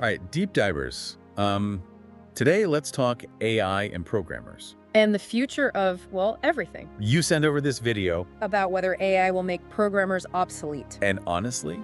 All right, deep divers. Today let's talk AI and programmers. And the future of, well, everything. You send over this video, About whether AI will make programmers obsolete. and honestly,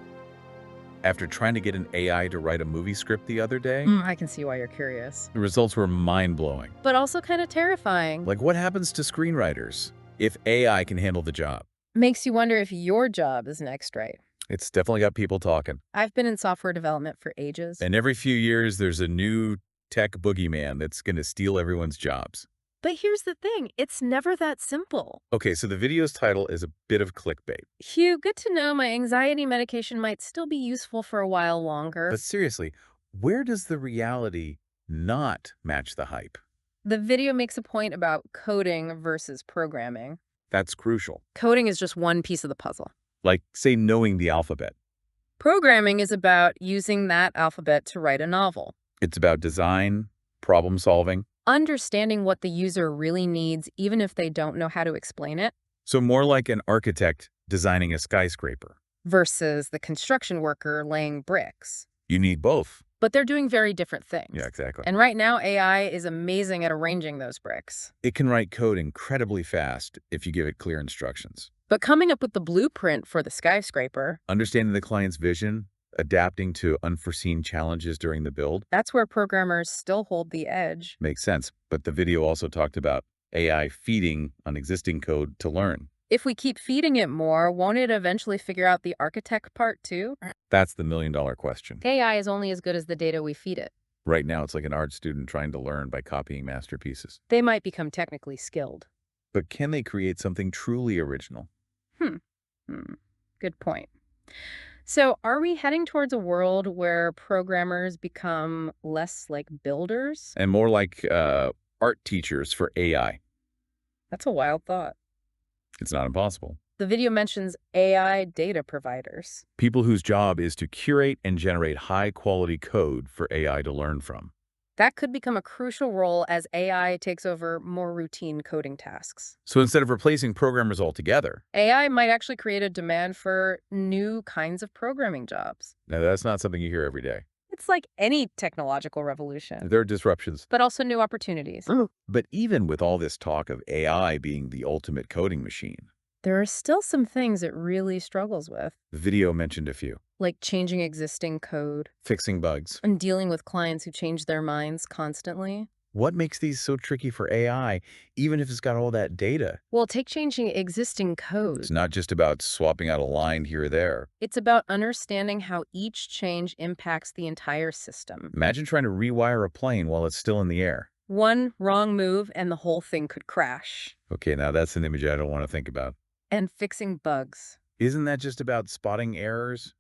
after trying to get an AI to write a movie script the other day, I can see why you're curious. the results were mind-blowing. But also kind of terrifying. Like, what happens to screenwriters if AI can handle the job? Makes you wonder if your job is next, right? It's definitely got people talking. I've been in software development for ages. And every few years, there's a new tech boogeyman that's going to steal everyone's jobs. But here's the thing, it's never that simple. Okay, so the video's title is a bit of clickbait. Hugh, good to know my anxiety medication might still be useful for a while longer. But seriously, where does the reality not match the hype? The video makes a point about coding versus programming. That's crucial. Coding is just one piece of the puzzle. Like, say, knowing the alphabet. Programming is about using that alphabet to write a novel. It's about design, problem solving. Understanding what the user really needs, even if they don't know how to explain it, So more like an architect designing a skyscraper. versus the construction worker laying bricks. You need both. But they're doing very different things. Yeah, exactly. And right now, AI is amazing at arranging those bricks. It can write code incredibly fast if you give it clear instructions. But coming up with the blueprint for the skyscraper, Understanding the client's vision, adapting to unforeseen challenges during the build, that's where programmers still hold the edge. makes sense. But the video also talked about AI feeding on existing code to learn. If we keep feeding it more, won't it eventually figure out the architect part too? That's the million-dollar question. AI is only as good as the data we feed it. Right now, it's like an art student trying to learn by copying masterpieces. They might become technically skilled. But can they create something truly original? Good point. So are we heading towards a world where programmers become less like builders? And more like art teachers for AI. That's a wild thought. It's not impossible. The video mentions AI data providers. People whose job is to curate and generate high-quality code for AI to learn from. That could become a crucial role as AI takes over more routine coding tasks. So instead of replacing programmers altogether, AI might actually create a demand for new kinds of programming jobs. now that's not something you hear every day. It's like any technological revolution, There are disruptions. but also new opportunities. But even with all this talk of AI being the ultimate coding machine, There are still some things it really struggles with, the video mentioned a few. like changing existing code Fixing bugs. and dealing with clients who change their minds constantly. What makes these so tricky for AI, even if it's got all that data? Well, take changing existing code. It's not just about swapping out a line here or there. It's about understanding how each change impacts the entire system. Imagine trying to rewire a plane while it's still in the air. One wrong move and the whole thing could crash. Okay, now that's an image I don't want to think about. And fixing bugs. Isn't that just about spotting errors?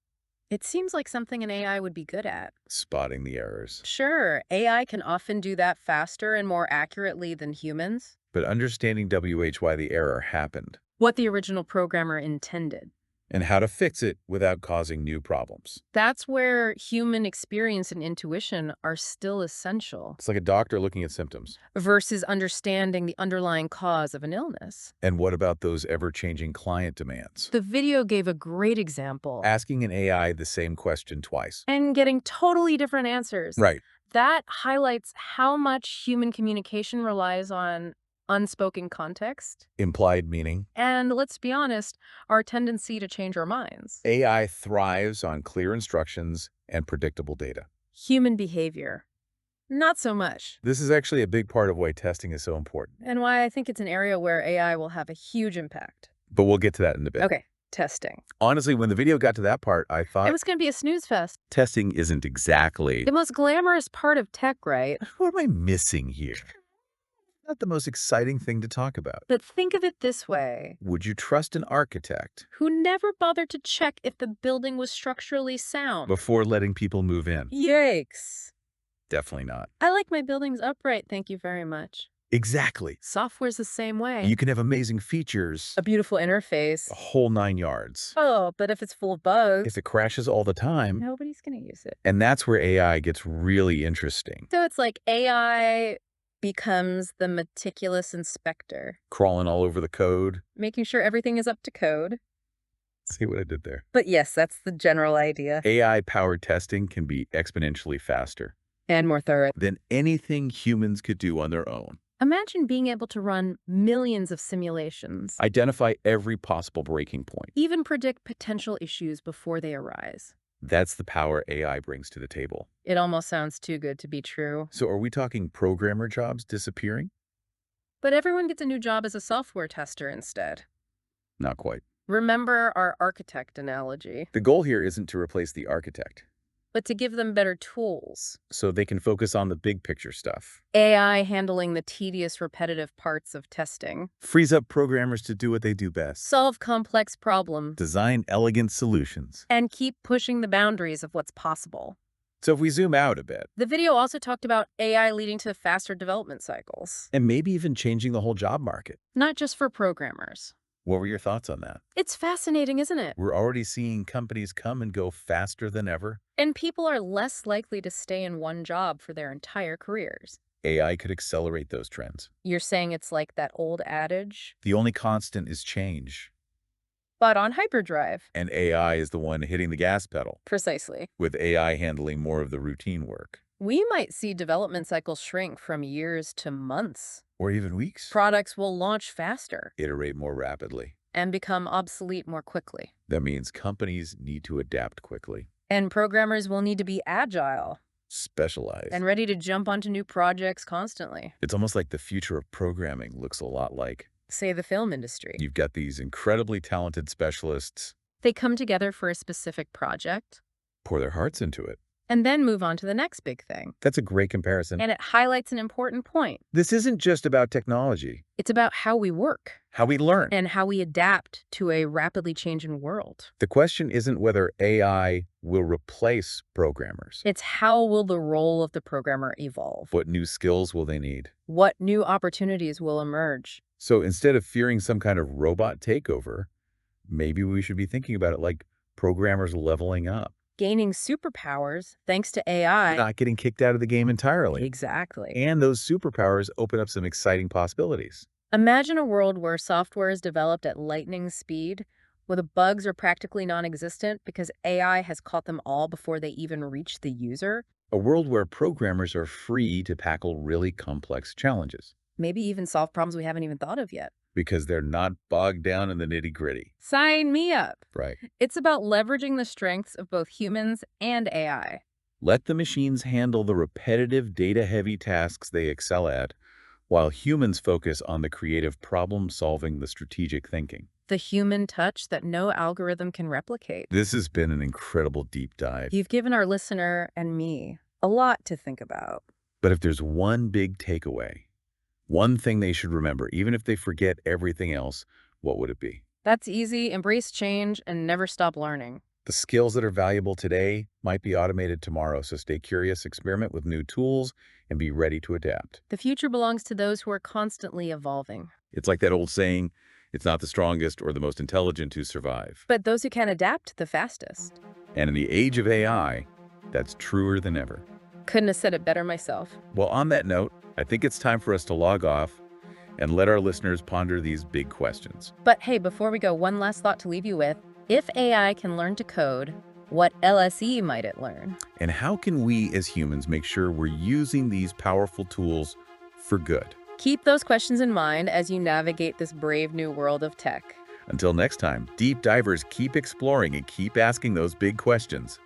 It seems like something an AI would be good at. Spotting the errors. Sure, AI can often do that faster and more accurately than humans. But understanding why the error happened, What the original programmer intended. and how to fix it without causing new problems. That's where human experience and intuition are still essential, It's like a doctor looking at symptoms. versus understanding the underlying cause of an illness. And what about those ever-changing client demands? The video gave a great example. Asking an AI the same question twice. And getting totally different answers. Right. That highlights how much human communication relies on unspoken context. Implied meaning. And let's be honest, our tendency to change our minds. AI thrives on clear instructions and predictable data. Human behavior. Not so much. This is actually a big part of why testing is so important. And why I think it's an area where AI will have a huge impact. But we'll get to that in a bit. Okay, testing. Honestly, when the video got to that part, I thought It was going to be a snooze fest. testing isn't exactly... The most glamorous part of tech, right? What am I missing here? Not the most exciting thing to talk about. But think of it this way. Would you trust an architect Who never bothered to check if the building was structurally sound? before letting people move in? Yikes. Definitely not. I like my buildings upright, thank you very much. Exactly. Software's the same way. You can have amazing features, A beautiful interface. a whole 9 yards. Oh, but if it's full of bugs, If it crashes all the time, nobody's going to use it. and that's where AI gets really interesting. So it's like AI becomes the meticulous inspector, Crawling all over the code. making sure everything is up to code. See what I did there? But yes, that's the general idea. AI-powered testing can be exponentially faster And more thorough. than anything humans could do on their own. Imagine being able to run millions of simulations, Identify every possible breaking point. even predict potential issues before they arise. That's the power AI brings to the table. It almost sounds too good to be true. So are we talking programmer jobs disappearing? But everyone gets a new job as a software tester instead. Not quite. Remember our architect analogy, The goal here isn't to replace the architect, but to give them better tools. so they can focus on the big picture stuff. AI handling the tedious, repetitive parts of testing. Frees up programmers to do what they do best. Solve complex problems. Design elegant solutions. And keep pushing the boundaries of what's possible. So if we zoom out a bit, The video also talked about AI leading to faster development cycles. and maybe even changing the whole job market. Not just for programmers. What were your thoughts on that? It's fascinating, isn't it? We're already seeing companies come and go faster than ever. And people are less likely to stay in one job for their entire careers. AI could accelerate those trends. You're saying it's like that old adage? The only constant is change, But on hyperdrive. and AI is the one hitting the gas pedal, Precisely. with AI handling more of the routine work. We might see development cycles shrink from years to months. Or even weeks. Products will launch faster Iterate more rapidly. and become obsolete more quickly. That means companies need to adapt quickly, And programmers will need to be agile specialize. and ready to jump onto new projects constantly. It's almost like the future of programming looks a lot like Say the film industry. you've got these incredibly talented specialists, They come together for a specific project pour their hearts into it. and then move on to the next big thing. That's a great comparison. And it highlights an important point. This isn't just about technology, It's about how we work how we learn. and how we adapt to a rapidly changing world. The question isn't whether AI will replace programmers. It's how will the role of the programmer evolve? What new skills will they need? What new opportunities will emerge? So instead of fearing some kind of robot takeover, maybe we should be thinking about it like programmers leveling up. Gaining superpowers thanks to AI. Not getting kicked out of the game entirely. Exactly. And those superpowers open up some exciting possibilities. Imagine a world where software is developed at lightning speed, where the bugs are practically non-existent because AI has caught them all before they even reach the user. A world where programmers are free to tackle really complex challenges Maybe even solve problems we haven't even thought of yet. because they're not bogged down in the nitty-gritty. Sign me up. Right. It's about leveraging the strengths of both humans and AI. Let the machines handle the repetitive, data-heavy tasks they excel at, while humans focus on the creative problem-solving, the strategic thinking. The human touch that no algorithm can replicate. This has been an incredible deep dive. You've given our listener and me a lot to think about. But if there's one big takeaway, one thing they should remember, even if they forget everything else, what would it be? That's easy. Embrace change and never stop learning. The skills that are valuable today might be automated tomorrow, so stay curious, experiment with new tools, and be ready to adapt. The future belongs to those who are constantly evolving. It's like that old saying, it's not the strongest or the most intelligent who survive. But those who can adapt the fastest. And in the age of AI, that's truer than ever. Couldn't have said it better myself. Well, on that note, I think it's time for us to log off and let our listeners ponder these big questions. But hey, before we go, one last thought to leave you with. If AI can learn to code, what LSE might it learn? And how can we as humans make sure we're using these powerful tools for good? Keep those questions in mind as you navigate this brave new world of tech. Until next time, deep divers keep exploring and keep asking those big questions.